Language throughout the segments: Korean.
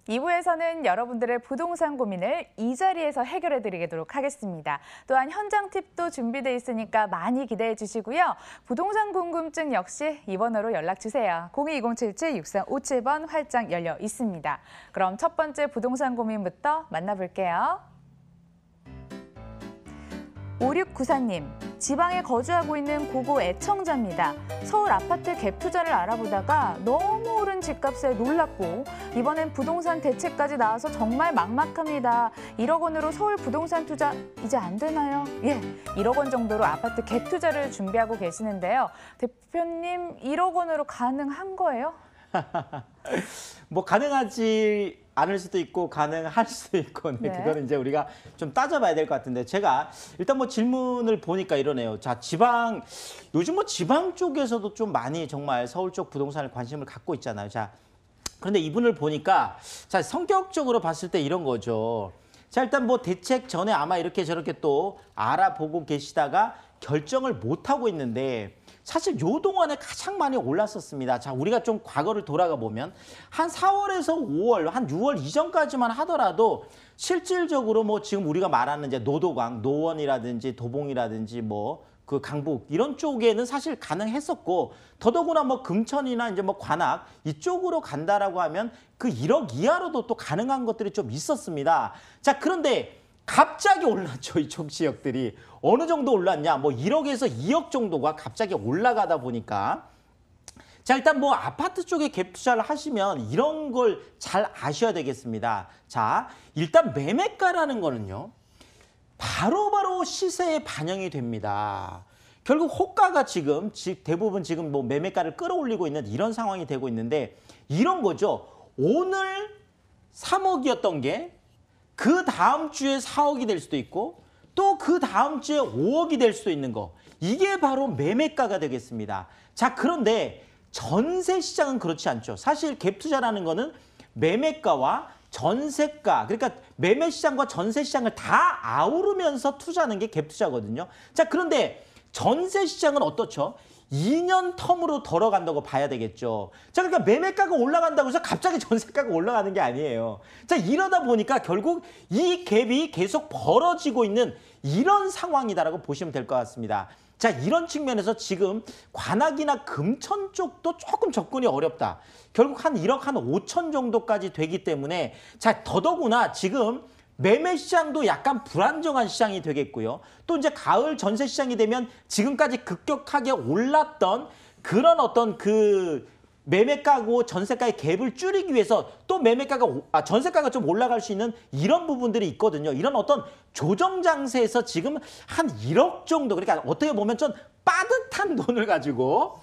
2부에서는 여러분들의 부동산 고민을 이 자리에서 해결해 드리도록 하겠습니다. 또한 현장 팁도 준비되어 있으니까 많이 기대해 주시고요. 부동산 궁금증 역시 이 번호로 연락 주세요. 02-2077-6357번 활짝 열려 있습니다. 그럼 첫 번째 부동산 고민부터 만나볼게요. 5694님, 지방에 거주하고 있는 고고 애청자입니다. 서울 아파트 갭 투자를 알아보다가 너무 오른 집값에 놀랐고 이번엔 부동산 대책까지 나와서 정말 막막합니다. 1억 원으로 서울 부동산 투자 이제 안 되나요? 예, 1억 원 정도로 아파트 갭 투자를 준비하고 계시는데요. 대표님, 1억 원으로 가능한 거예요? 뭐 가능하지 않을 수도 있고 가능할 수도 있고 네. 그거는 이제 우리가 좀 따져봐야 될 것 같은데 제가 일단 뭐 질문을 보니까 이러네요. 자, 요즘 뭐 지방 쪽에서도 좀 많이 정말 서울 쪽 부동산을 관심을 갖고 있잖아요. 자, 그런데 이분을 보니까 자, 성격적으로 봤을 때 이런 거죠. 자, 일단 뭐 대책 전에 아마 이렇게 저렇게 또 알아보고 계시다가 결정을 못 하고 있는데 사실 요 동안에 가장 많이 올랐었습니다. 자, 우리가 좀 과거를 돌아가 보면 한 4월에서 5월, 한 6월 이전까지만 하더라도 실질적으로 뭐 지금 우리가 말하는 이제 노도강, 노원이라든지 도봉이라든지 뭐 그 강북 이런 쪽에는 사실 가능했었고 더더구나 뭐 금천이나 이제 뭐 관악 이쪽으로 간다라고 하면 그 1억 이하로도 또 가능한 것들이 좀 있었습니다. 자, 그런데 갑자기 올랐죠. 이쪽 지역들이. 어느 정도 올랐냐? 뭐 1억에서 2억 정도가 갑자기 올라가다 보니까 자, 일단 뭐 아파트 쪽에 갭 투자를 하시면 이런 걸 잘 아셔야 되겠습니다. 자, 일단 매매가라는 거는요. 바로바로 시세에 반영이 됩니다. 결국 호가가 지금 대부분 지금 뭐 매매가를 끌어올리고 있는 이런 상황이 되고 있는데 이런 거죠. 오늘 3억이었던 게 그 다음 주에 4억이 될 수도 있고 또 그 다음 주에 5억이 될 수도 있는 거. 이게 바로 매매가가 되겠습니다. 자, 그런데 전세 시장은 그렇지 않죠. 사실 갭 투자라는 거는 매매가와 전세가, 그러니까 매매 시장과 전세 시장을 다 아우르면서 투자하는 게 갭 투자거든요. 자, 그런데 전세 시장은 어떻죠? 2년 텀으로 돌아간다고 봐야 되겠죠. 자, 그러니까 매매가가 올라간다고 해서 갑자기 전세가가 올라가는 게 아니에요. 자, 이러다 보니까 결국 이 갭이 계속 벌어지고 있는 이런 상황이다라고 보시면 될 것 같습니다. 자, 이런 측면에서 지금 관악이나 금천 쪽도 조금 접근이 어렵다. 결국 한 1억 한 5천 정도까지 되기 때문에 자, 더더구나 지금 매매 시장도 약간 불안정한 시장이 되겠고요. 또 이제 가을 전세 시장이 되면 지금까지 급격하게 올랐던 그런 어떤 그 매매가고 전세가의 갭을 줄이기 위해서 또 전세가가 좀 올라갈 수 있는 이런 부분들이 있거든요. 이런 어떤 조정 장세에서 지금 한 1억 정도, 그러니까 어떻게 보면 좀 빠듯한 돈을 가지고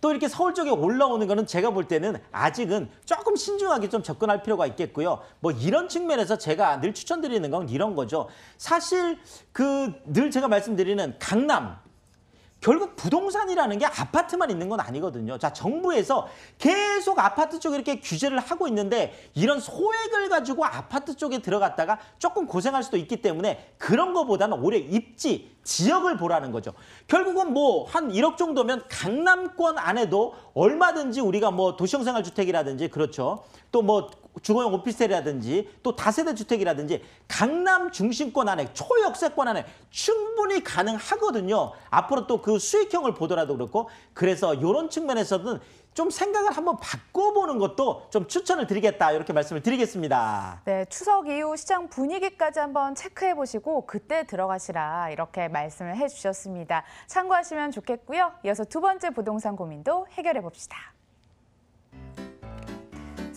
또 이렇게 서울 쪽에 올라오는 거는 제가 볼 때는 아직은 조금 신중하게 좀 접근할 필요가 있겠고요. 뭐 이런 측면에서 제가 늘 추천드리는 건 이런 거죠. 사실 늘 제가 말씀드리는 강남, 결국 부동산이라는 게 아파트만 있는 건 아니거든요. 자, 정부에서 계속 아파트 쪽에 이렇게 규제를 하고 있는데 이런 소액을 가지고 아파트 쪽에 들어갔다가 조금 고생할 수도 있기 때문에 그런 거보다는 오히려 입지, 지역을 보라는 거죠. 결국은 뭐 한 1억 정도면 강남권 안에도 얼마든지 우리가 뭐 도시형생활주택이라든지 그렇죠. 또 뭐 주거용 오피스텔이라든지 또 다세대 주택이라든지 강남 중심권 안에 초역세권 안에 충분히 가능하거든요. 앞으로 또 그 수익형을 보더라도 그렇고 그래서 이런 측면에서는 좀 생각을 한번 바꿔보는 것도 좀 추천을 드리겠다 이렇게 말씀을 드리겠습니다. 네, 추석 이후 시장 분위기까지 한번 체크해 보시고 그때 들어가시라 이렇게 말씀을 해주셨습니다. 참고하시면 좋겠고요. 이어서 두 번째 부동산 고민도 해결해 봅시다.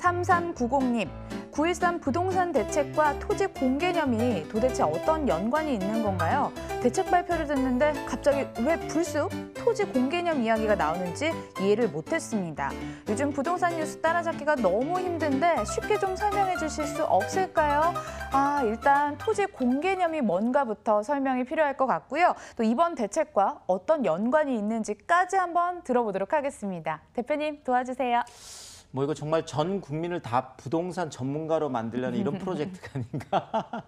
3390님, 9.13 부동산 대책과 토지 공개념이 도대체 어떤 연관이 있는 건가요? 대책 발표를 듣는데 갑자기 왜 불쑥 토지 공개념 이야기가 나오는지 이해를 못했습니다. 요즘 부동산 뉴스 따라잡기가 너무 힘든데 쉽게 좀 설명해 주실 수 없을까요? 일단 토지 공개념이 뭔가부터 설명이 필요할 것 같고요. 또 이번 대책과 어떤 연관이 있는지까지 한번 들어보도록 하겠습니다. 대표님 도와주세요. 뭐 이거 정말 전 국민을 다 부동산 전문가로 만들려는 이런 프로젝트가 아닌가.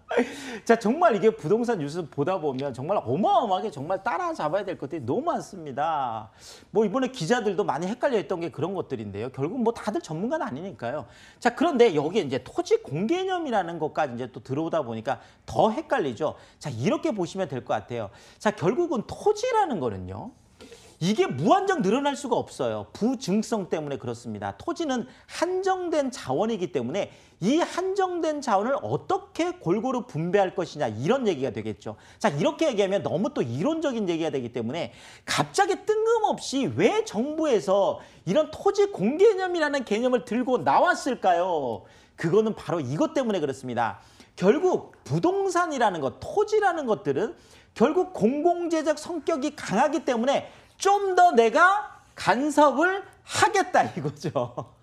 자, 정말 이게 부동산 뉴스 보다 보면 정말 어마어마하게 정말 따라잡아야 될 것들이 너무 많습니다. 뭐 이번에 기자들도 많이 헷갈려 했던 게 그런 것들인데요. 결국 뭐 다들 전문가는 아니니까요. 자, 그런데 여기에 이제 토지 공개념이라는 것까지 이제 또 들어오다 보니까 더 헷갈리죠. 자, 이렇게 보시면 될 것 같아요. 자, 결국은 토지라는 거는요. 이게 무한정 늘어날 수가 없어요. 부증성 때문에 그렇습니다. 토지는 한정된 자원이기 때문에 이 한정된 자원을 어떻게 골고루 분배할 것이냐 이런 얘기가 되겠죠. 자, 이렇게 얘기하면 너무 또 이론적인 얘기가 되기 때문에 갑자기 뜬금없이 왜 정부에서 이런 토지 공개념이라는 개념을 들고 나왔을까요? 그거는 바로 이것 때문에 그렇습니다. 결국 부동산이라는 것, 토지라는 것들은 결국 공공재적 성격이 강하기 때문에 좀 더 내가 간섭을 하겠다 이거죠.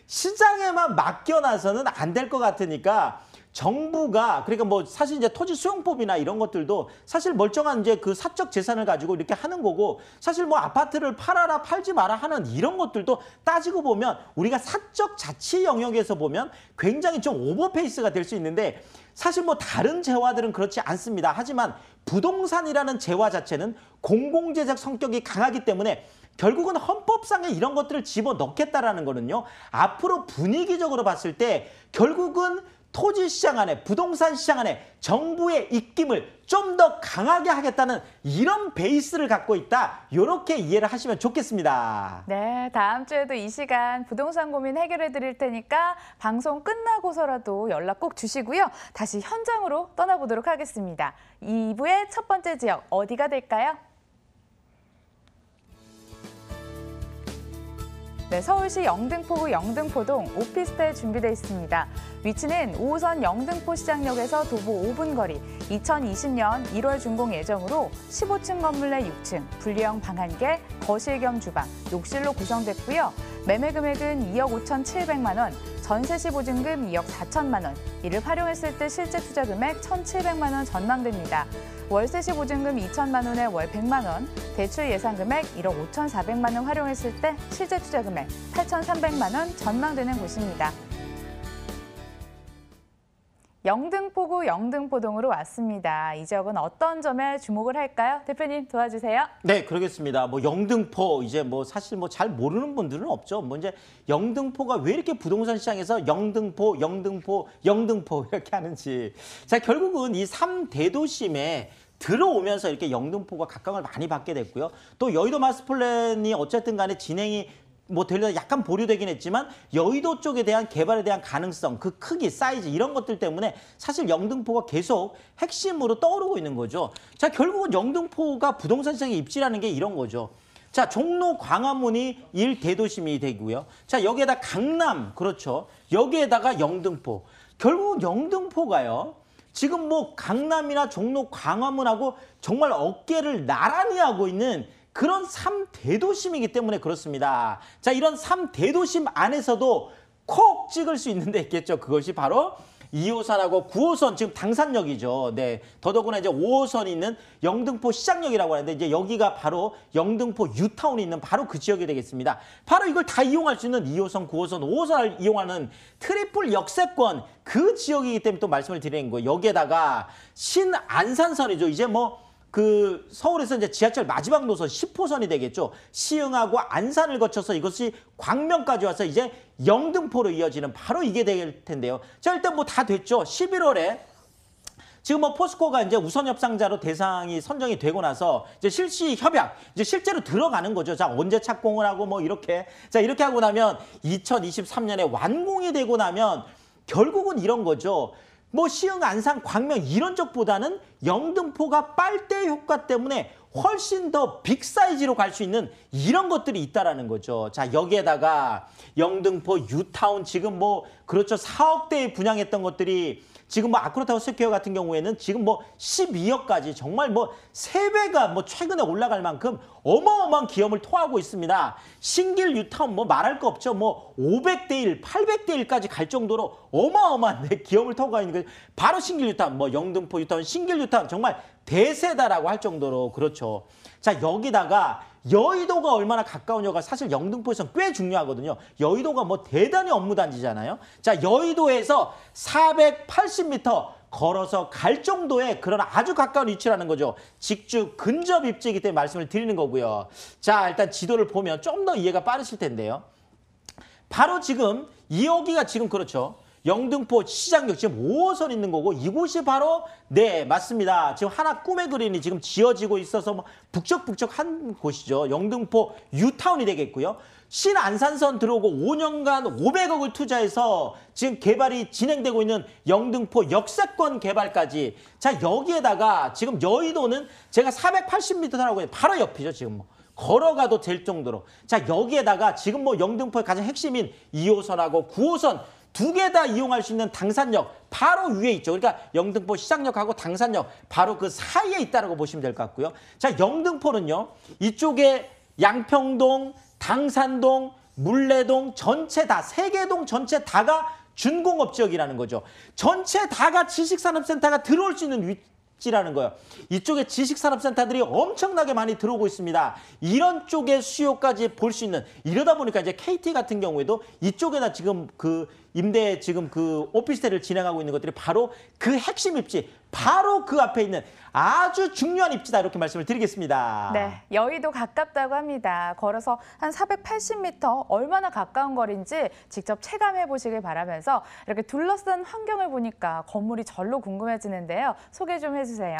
시장에만 맡겨놔서는 안 될 것 같으니까 정부가 그러니까 뭐 사실 이제 토지 수용법이나 이런 것들도 사실 멀쩡한 이제 그 사적 재산을 가지고 이렇게 하는 거고 사실 뭐 아파트를 팔아라 팔지 마라 하는 이런 것들도 따지고 보면 우리가 사적 자치 영역에서 보면 굉장히 좀 오버페이스가 될 수 있는데 사실 뭐 다른 재화들은 그렇지 않습니다. 하지만 부동산이라는 재화 자체는 공공재적 성격이 강하기 때문에 결국은 헌법상에 이런 것들을 집어넣겠다라는 거는요. 앞으로 분위기적으로 봤을 때 결국은 토지 시장 안에 부동산 시장 안에 정부의 입김을 좀 더 강하게 하겠다는 이런 베이스를 갖고 있다. 이렇게 이해를 하시면 좋겠습니다. 네, 다음 주에도 이 시간 부동산 고민 해결해 드릴 테니까 방송 끝나고서라도 연락 꼭 주시고요. 다시 현장으로 떠나보도록 하겠습니다. 2부의 첫 번째 지역 어디가 될까요? 네, 서울시 영등포구 영등포동 오피스텔 준비되어 있습니다. 위치는 5호선 영등포 시장역에서 도보 5분 거리, 2020년 1월 준공 예정으로 15층 건물 내 6층, 분리형 방 1개, 거실 겸 주방, 욕실로 구성됐고요. 매매 금액은 2억 5,700만 원, 전세 시 보증금 2억 4천만 원, 이를 활용했을 때 실제 투자 금액 1,700만 원 전망됩니다. 월세 시 보증금 2천만 원에 월 100만 원, 대출 예상 금액 1억 5,400만 원 활용했을 때 실제 투자 금액 8,300만 원 전망되는 곳입니다. 영등포구 영등포동으로 왔습니다. 이 지역은 어떤 점에 주목을 할까요? 대표님 도와주세요. 네, 그러겠습니다. 뭐 영등포 이제 뭐 사실 뭐 잘 모르는 분들은 없죠. 뭐 이제 영등포가 왜 이렇게 부동산 시장에서 영등포 이렇게 하는지. 자, 결국은 이 3대도심에 들어오면서 이렇게 영등포가 각광을 많이 받게 됐고요. 또 여의도 마스터 플랜이 어쨌든 간에 진행이 뭐 되려다 약간 보류되긴 했지만 여의도 쪽에 대한 개발에 대한 가능성, 그 크기, 사이즈 이런 것들 때문에 사실 영등포가 계속 핵심으로 떠오르고 있는 거죠. 자, 결국은 영등포가 부동산 시장에 입지라는 게 이런 거죠. 자, 종로 광화문이 1대도심이 되고요. 자, 여기에다 강남, 그렇죠. 여기에다가 영등포. 결국은 영등포가요. 지금 뭐 강남이나 종로 광화문하고 정말 어깨를 나란히 하고 있는 그런 3대도심이기 때문에 그렇습니다. 자, 이런 3대도심 안에서도 콕 찍을 수 있는 데 있겠죠. 그것이 바로 2호선하고 9호선, 지금 당산역이죠. 네, 더더구나 이제 5호선이 있는 영등포 시장역이라고 하는데 이제 여기가 바로 영등포 뉴타운이 있는 바로 그 지역이 되겠습니다. 바로 이걸 다 이용할 수 있는 2호선, 9호선, 5호선을 이용하는 트리플 역세권 그 지역이기 때문에 또 말씀을 드리는 거예요. 여기에다가 신안산선이죠. 이제 뭐 그 서울에서 이제 지하철 마지막 노선 10호선이 되겠죠. 시흥하고 안산을 거쳐서 이것이 광명까지 와서 이제 영등포로 이어지는 바로 이게 될 텐데요. 자, 일단 뭐 다 됐죠. 11월에 지금 뭐 포스코가 이제 우선 협상자로 대상이 선정이 되고 나서 이제 실시 협약 이제 실제로 들어가는 거죠. 자, 언제 착공을 하고 뭐 이렇게 자, 이렇게 하고 나면 2023년에 완공이 되고 나면 결국은 이런 거죠. 뭐 시흥, 안산, 광명 이런 쪽보다는 영등포가 빨대 효과 때문에 훨씬 더 빅사이즈로 갈 수 있는 이런 것들이 있다라는 거죠. 자, 여기에다가 영등포 뉴타운 지금 뭐 그렇죠. 4억대에 분양했던 것들이 지금 뭐 아크로타워 스퀘어 같은 경우에는 지금 뭐 12억까지 정말 뭐 3배가 뭐 최근에 올라갈 만큼 어마어마한 기염을 토하고 있습니다. 신길 뉴타운 뭐 말할 거 없죠. 뭐 500대 1, 800대 1까지 갈 정도로 어마어마한 기염을 토하고 있는 거예요. 바로 신길 뉴타운, 뭐 영등포 뉴타운, 신길 뉴타운 정말 대세다라고 할 정도로 그렇죠. 자, 여기다가 여의도가 얼마나 가까우냐가 사실 영등포에서는 꽤 중요하거든요. 여의도가 뭐 대단히 업무단지잖아요. 자, 여의도에서 480m 걸어서 갈 정도의 그런 아주 가까운 위치라는 거죠. 직주 근접 입지이기 때문에 말씀을 드리는 거고요. 자, 일단 지도를 보면 좀 더 이해가 빠르실 텐데요. 바로 지금 여기가 지금 그렇죠. 영등포 시장역 지금 5호선 있는 거고 이곳이 바로 네 맞습니다. 지금 하나 꿈의 그린이 지금 지어지고 있어서 뭐 북적북적한 곳이죠. 영등포 뉴타운이 되겠고요. 신안산선 들어오고 5년간 500억을 투자해서 지금 개발이 진행되고 있는 영등포 역세권 개발까지. 자, 여기에다가 지금 여의도는 제가 480m라고 해요. 바로 옆이죠. 지금 뭐. 걸어가도 될 정도로. 자, 여기에다가 지금 뭐 영등포의 가장 핵심인 2호선하고 9호선 두 개 다 이용할 수 있는 당산역 바로 위에 있죠. 그러니까 영등포 시장역하고 당산역 바로 그 사이에 있다고 보시면 될 것 같고요. 자, 영등포는요. 이쪽에 양평동, 당산동, 물레동 전체 다, 세 개 동 전체 다가 준공업 지역이라는 거죠. 전체 다가 지식산업센터가 들어올 수 있는 위치라는 거예요. 이쪽에 지식산업센터들이 엄청나게 많이 들어오고 있습니다. 이런 쪽의 수요까지 볼 수 있는, 이러다 보니까 이제 KT 같은 경우에도 이쪽에다 지금 그 임대 지금 그 오피스텔을 진행하고 있는 것들이 바로 그 핵심 입지, 바로 그 앞에 있는 아주 중요한 입지다, 이렇게 말씀을 드리겠습니다. 네, 여의도 가깝다고 합니다. 걸어서 한 480m, 얼마나 가까운 거리인지 직접 체감해 보시길 바라면서 이렇게 둘러싼 환경을 보니까 건물이 절로 궁금해지는데요. 소개 좀 해주세요.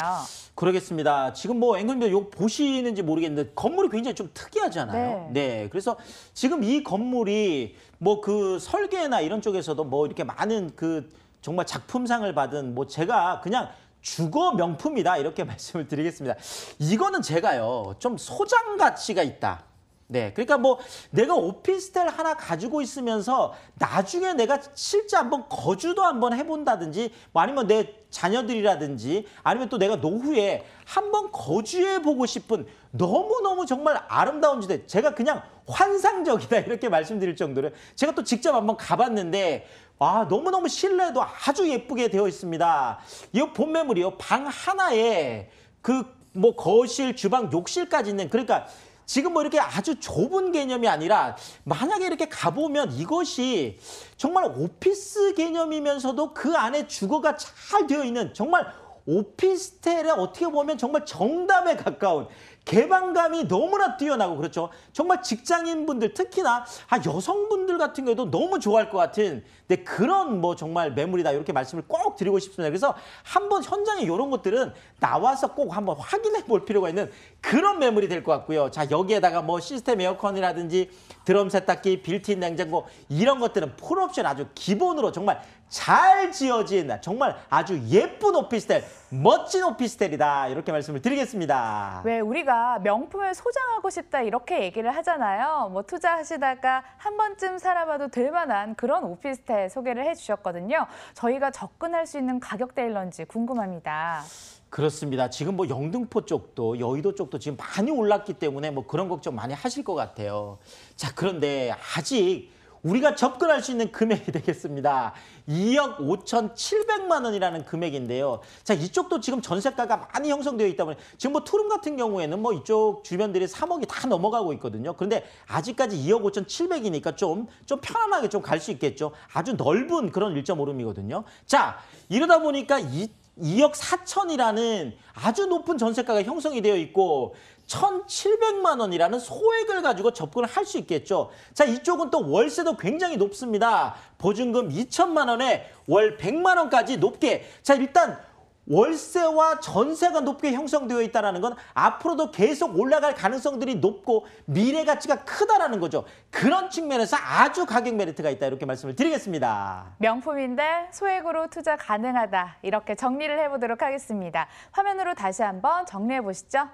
그러겠습니다. 지금 뭐 앵글님도 이거 보시는지 모르겠는데 건물이 굉장히 좀 특이하잖아요. 네, 그래서 지금 이 건물이 뭐 그 설계나 이런 쪽에서도 뭐 이렇게 많은 그 정말 작품상을 받은 뭐 제가 그냥 주거 명품이다, 이렇게 말씀을 드리겠습니다. 이거는 제가요 좀 소장 가치가 있다. 네, 그러니까 뭐 내가 오피스텔 하나 가지고 있으면서 나중에 내가 실제 한번 거주도 한번 해본다든지, 뭐 아니면 내 자녀들이라든지, 아니면 또 내가 노후에 한번 거주해보고 싶은 너무너무 정말 아름다운 지대, 제가 그냥 환상적이다, 이렇게 말씀드릴 정도로 제가 또 직접 한번 가봤는데 아, 너무너무 실내도 아주 예쁘게 되어 있습니다. 이 본매물이요, 방 하나에 그 뭐 거실, 주방, 욕실까지 있는, 그러니까 지금 뭐 이렇게 아주 좁은 개념이 아니라 만약에 이렇게 가보면 이것이 정말 오피스 개념이면서도 그 안에 주거가 잘 되어 있는, 정말 오피스텔에 어떻게 보면 정말 정답에 가까운, 개방감이 너무나 뛰어나고, 그렇죠. 정말 직장인분들, 특히나 여성분들 같은 경우에도 너무 좋아할 것 같은, 네, 그런 뭐 정말 매물이다, 이렇게 말씀을 꼭 드리고 싶습니다. 그래서 한번 현장에 이런 것들은 나와서 꼭 한번 확인해 볼 필요가 있는 그런 매물이 될 것 같고요. 자, 여기에다가 뭐 시스템 에어컨이라든지 드럼 세탁기, 빌트인 냉장고, 이런 것들은 풀옵션 아주 기본으로 정말 잘 지어진 정말 아주 예쁜 오피스텔, 멋진 오피스텔이다, 이렇게 말씀을 드리겠습니다. 왜 우리가 명품을 소장하고 싶다 이렇게 얘기를 하잖아요. 뭐 투자하시다가 한 번쯤 살아봐도 될 만한 그런 오피스텔 소개를 해주셨거든요. 저희가 접근할 수 있는 가격대일런지 궁금합니다. 그렇습니다. 지금 뭐 영등포 쪽도 여의도 쪽도 지금 많이 올랐기 때문에 뭐 그런 걱정 많이 하실 것 같아요. 자, 그런데 아직 우리가 접근할 수 있는 금액이 되겠습니다. 2억 5,700만 원이라는 금액인데요. 자, 이쪽도 지금 전세가가 많이 형성되어 있다 보니 지금 뭐 투룸 같은 경우에는 뭐 이쪽 주변들이 3억이 다 넘어가고 있거든요. 그런데 아직까지 2억 5,700이니까 좀 편안하게 좀 갈 수 있겠죠. 아주 넓은 그런 1.5룸이거든요. 자, 이러다 보니까 2억 4천이라는 아주 높은 전세가가 형성이 되어 있고 1,700만 원이라는 소액을 가지고 접근을 할 수 있겠죠. 자, 이쪽은 또 월세도 굉장히 높습니다. 보증금 2천만 원에 월 100만 원까지 높게. 자, 일단 월세와 전세가 높게 형성되어 있다는 건 앞으로도 계속 올라갈 가능성들이 높고 미래 가치가 크다라는 거죠. 그런 측면에서 아주 가격 메리트가 있다, 이렇게 말씀을 드리겠습니다. 명품인데 소액으로 투자 가능하다, 이렇게 정리를 해보도록 하겠습니다. 화면으로 다시 한번 정리해 보시죠.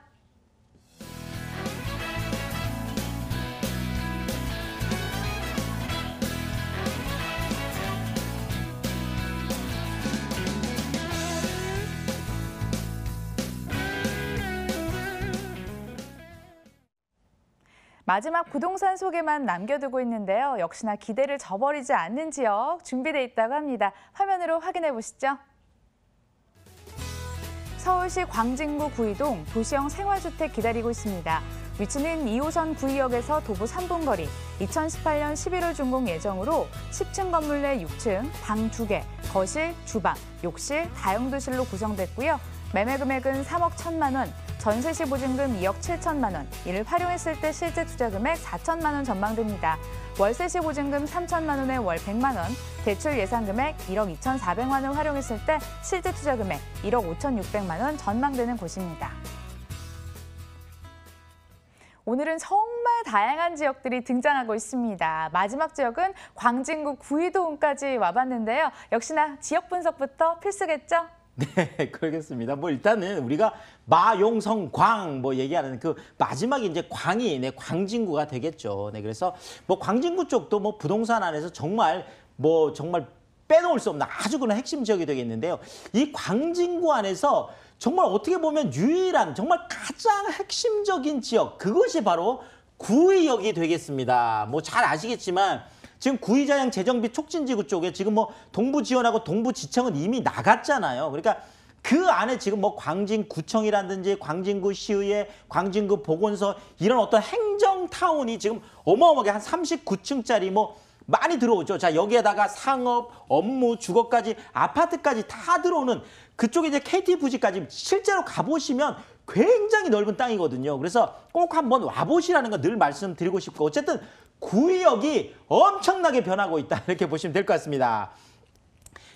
마지막 부동산 소개만 남겨두고 있는데요. 역시나 기대를 저버리지 않는 지역 준비돼 있다고 합니다. 화면으로 확인해 보시죠. 서울시 광진구 구이동 도시형 생활주택 기다리고 있습니다. 위치는 2호선 구의역에서 도보 3분 거리, 2018년 11월 준공 예정으로 10층 건물 내 6층, 방 2개, 거실, 주방, 욕실, 다용도실로 구성됐고요. 매매 금액은 3억 1천만 원, 전세 시 보증금 2억 7천만 원, 이를 활용했을 때 실제 투자 금액 4천만 원 전망됩니다. 월세 시 보증금 3천만 원에 월 100만 원, 대출 예상 금액 1억 2,400만 원 활용했을 때 실제 투자 금액 1억 5,600만 원 전망되는 곳입니다. 오늘은 정말 다양한 지역들이 등장하고 있습니다. 마지막 지역은 광진구 구이도원까지 와봤는데요. 역시나 지역 분석부터 필수겠죠? 네, 그러겠습니다. 뭐 일단은 우리가 마용성 광 뭐 얘기하는 그 마지막에 이제 광이 광진구가 되겠죠. 네, 그래서 뭐 광진구 쪽도 뭐 부동산 안에서 정말 빼놓을 수 없는 아주 그런 핵심 지역이 되겠는데요. 이 광진구 안에서 정말 어떻게 보면 유일한 정말 가장 핵심적인 지역, 그것이 바로 구의역이 되겠습니다. 뭐 잘 아시겠지만 지금 구의자양 재정비 촉진지구 쪽에 지금 뭐 동부지원하고 동부지청은 이미 나갔잖아요. 그러니까 그 안에 지금 뭐 광진구청이라든지 광진구시의회, 광진구 보건소 이런 어떤 행정타운이 지금 어마어마하게 한 39층짜리 뭐 많이 들어오죠. 자, 여기에다가 상업, 업무, 주거까지, 아파트까지 다 들어오는 그쪽에 이제 KT 부지까지 실제로 가보시면 굉장히 넓은 땅이거든요. 그래서 꼭 한번 와보시라는 거 늘 말씀드리고 싶고, 어쨌든 구의역이 엄청나게 변하고 있다, 이렇게 보시면 될 것 같습니다.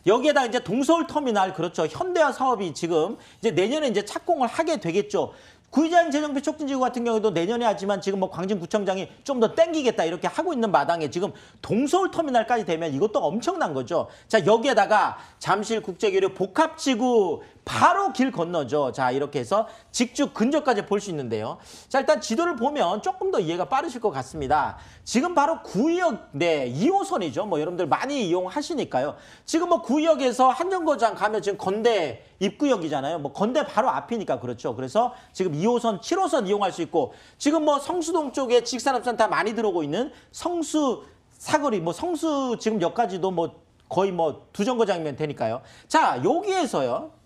여기에다 이제 동서울 터미널, 그렇죠. 현대화 사업이 지금 이제 내년에 이제 착공을 하게 되겠죠. 구의자양 재정비 촉진지구 같은 경우도 내년에 하지만 지금 뭐 광진구청장이 좀 더 땡기겠다 이렇게 하고 있는 마당에 지금 동서울 터미널까지 되면 이것도 엄청난 거죠. 자, 여기에다가 잠실국제교류 복합지구 바로 길 건너죠. 자, 이렇게 해서 직주 근접까지 볼 수 있는데요. 자, 일단 지도를 보면 조금 더 이해가 빠르실 것 같습니다. 지금 바로 구의역, 2호선이죠. 뭐 여러분들 많이 이용하시니까요. 지금 뭐 구의역에서 한정거장 가면 지금 건대 입구역이잖아요. 뭐 건대 바로 앞이니까 그렇죠. 그래서 지금 2호선, 7호선 이용할 수 있고, 지금 뭐 성수동 쪽에 직산업센터 많이 들어오고 있는 성수 사거리, 뭐 성수 지금 역까지도 뭐 거의 뭐 2정거장이면 되니까요. 자, 여기에서요.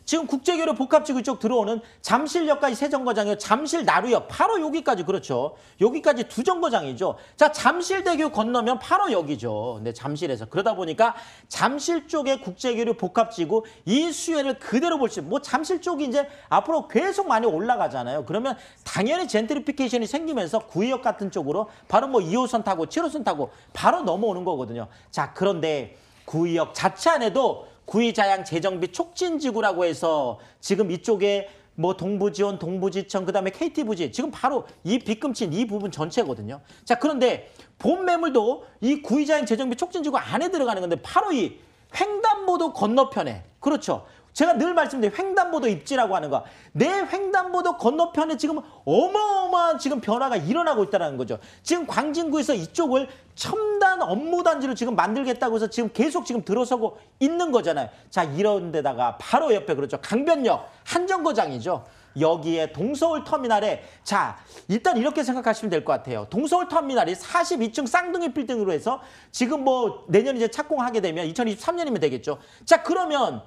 지금 국제교류 복합지구 쪽 들어오는 잠실역까지 3정거장이요. 잠실 나루역 바로 여기까지, 그렇죠. 여기까지 2정거장이죠. 자, 잠실대교 건너면 바로 여기죠. 네, 잠실에서. 그러다 보니까 잠실 쪽의 국제교류 복합지구 이 수혜를 그대로 볼 수 있어요. 뭐 잠실 쪽이 이제 앞으로 계속 많이 올라가잖아요. 그러면 당연히 젠트리피케이션이 생기면서 구의역 같은 쪽으로 바로 뭐 2호선 타고 7호선 타고 바로 넘어오는 거거든요. 자, 그런데 구의역 자체 안에도 구의자양 재정비 촉진지구라고 해서 지금 이쪽에 뭐 동부지원, 동부지청, 그다음에 KT부지 지금 바로 이 빗금친 이 부분 전체거든요. 자, 그런데 본 매물도 이 구의자양 재정비 촉진지구 안에 들어가는 건데 바로 이 횡단보도 건너편에, 그렇죠. 제가 늘 말씀드린 횡단보도 입지라고 하는 거, 내 횡단보도 건너편에 지금 어마어마한 지금 변화가 일어나고 있다는 거죠. 지금 광진구에서 이쪽을 첨단 업무단지로 지금 만들겠다고 해서 지금 계속 지금 들어서고 있는 거잖아요. 자, 이런 데다가 바로 옆에, 그렇죠. 강변역 한정거장이죠. 여기에 동서울 터미널에, 자, 일단 이렇게 생각하시면 될 것 같아요. 동서울 터미널이 42층 쌍둥이 빌딩으로 해서 지금 뭐 내년 이제 착공하게 되면 2023년이면 되겠죠. 자, 그러면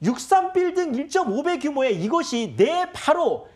63빌딩 1.5배 규모의 이것이 내 바로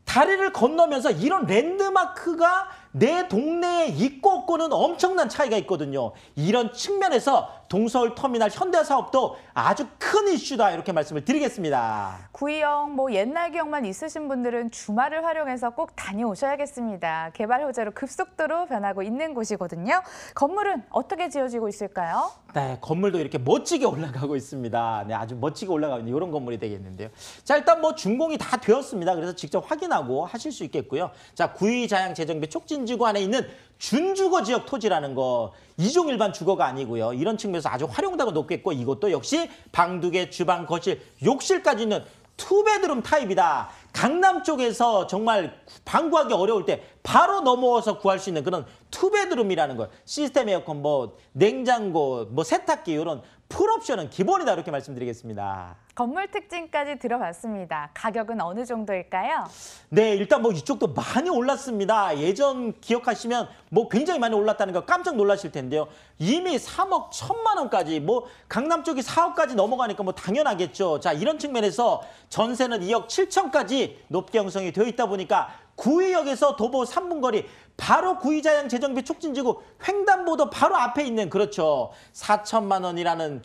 다리를 건너면서 이런 랜드마크가 내 동네에 있고 없고는 엄청난 차이가 있거든요. 이런 측면에서 동서울 터미널 현대 사업도 아주 큰 이슈다, 이렇게 말씀을 드리겠습니다. 구의역, 뭐 옛날 기억만 있으신 분들은 주말을 활용해서 꼭 다녀오셔야겠습니다. 개발 호재로 급속도로 변하고 있는 곳이거든요. 건물은 어떻게 지어지고 있을까요? 네, 건물도 이렇게 멋지게 올라가고 있습니다. 네, 아주 멋지게 올라가고 있는 이런 건물이 되겠는데요. 자, 일단 뭐 준공이 다 되었습니다. 그래서 직접 확인하고 하실 수 있겠고요. 자, 구의자양 재정비 촉진지구 안에 있는 준주거 지역 토지라는 거, 이종 일반 주거가 아니고요. 이런 측면에서 아주 활용도가 높겠고, 이것도 역시 방 2개, 주방, 거실, 욕실까지 있는 투베드룸 타입이다. 강남 쪽에서 정말 방 구하기 어려울 때 바로 넘어와서 구할 수 있는 그런 투베드룸이라는 거. 시스템 에어컨, 뭐 냉장고, 뭐 세탁기 이런 풀옵션은 기본이다, 이렇게 말씀드리겠습니다. 건물 특징까지 들어봤습니다. 가격은 어느 정도일까요? 네, 일단 뭐 이쪽도 많이 올랐습니다. 예전 기억하시면 뭐 굉장히 많이 올랐다는 거 깜짝 놀라실 텐데요. 이미 3억 1천만 원까지, 뭐 강남 쪽이 4억까지 넘어가니까 뭐 당연하겠죠. 자, 이런 측면에서 전세는 2억 7천까지 높게 형성이 되어 있다 보니까 구의역에서 도보 3분 거리, 바로 구의자양 재정비 촉진지구 횡단보도 바로 앞에 있는, 그렇죠, 4천만 원이라는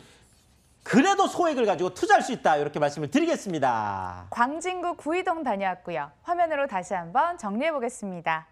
그래도 소액을 가지고 투자할 수 있다, 이렇게 말씀을 드리겠습니다. 광진구 구의동 다녀왔고요. 화면으로 다시 한번 정리해 보겠습니다.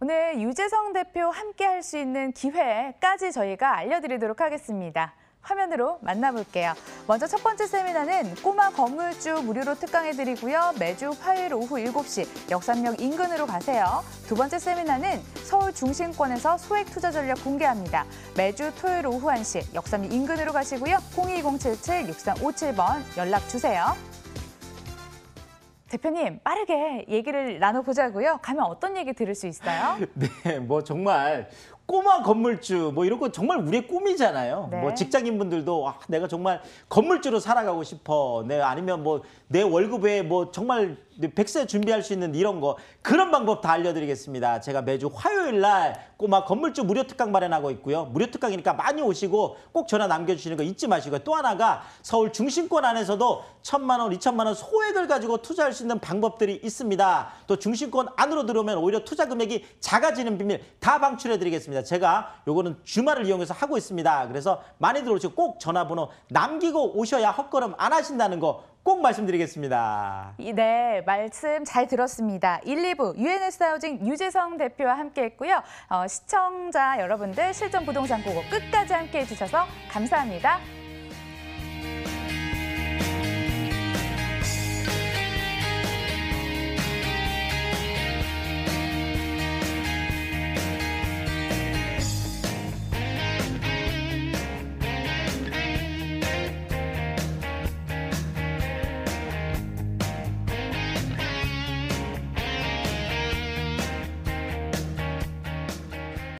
오늘 유재성 대표 함께 할 수 있는 기회까지 저희가 알려드리도록 하겠습니다. 화면으로 만나볼게요. 먼저 첫 번째 세미나는 꼬마 건물주 무료로 특강해드리고요. 매주 화요일 오후 7시 역삼역 인근으로 가세요. 두 번째 세미나는 서울 중심권에서 소액 투자 전략 공개합니다. 매주 토요일 오후 1시 역삼역 인근으로 가시고요. 02077-6357번 연락 주세요. 대표님, 빠르게 얘기를 나눠보자고요. 가면 어떤 얘기 들을 수 있어요? 네, 뭐 정말 꼬마 건물주 뭐 이런 거 정말 우리의 꿈이잖아요. 네. 뭐 직장인분들도 내가 정말 건물주로 살아가고 싶어. 네, 아니면 뭐 내 월급에 뭐 정말 백세 준비할 수 있는 이런 거, 그런 방법 다 알려드리겠습니다. 제가 매주 화요일 날 꼬마 건물주 무료 특강 마련하고 있고요. 무료 특강이니까 많이 오시고 꼭 전화 남겨주시는 거 잊지 마시고요. 또 하나가 서울 중심권 안에서도 1,000만 원, 2,000만 원 소액을 가지고 투자할 수 있는 방법들이 있습니다. 또 중심권 안으로 들어오면 오히려 투자 금액이 작아지는 비밀 다 방출해드리겠습니다. 제가 요거는 주말을 이용해서 하고 있습니다. 그래서 많이 들어오시고 꼭 전화번호 남기고 오셔야 헛걸음 안 하신다는 거 꼭 말씀드리겠습니다. 네, 말씀 잘 들었습니다. 1, 2부 UNS 하우징 유재성 대표와 함께했고요. 시청자 여러분들 실전 부동산 고고 끝까지 함께해 주셔서 감사합니다.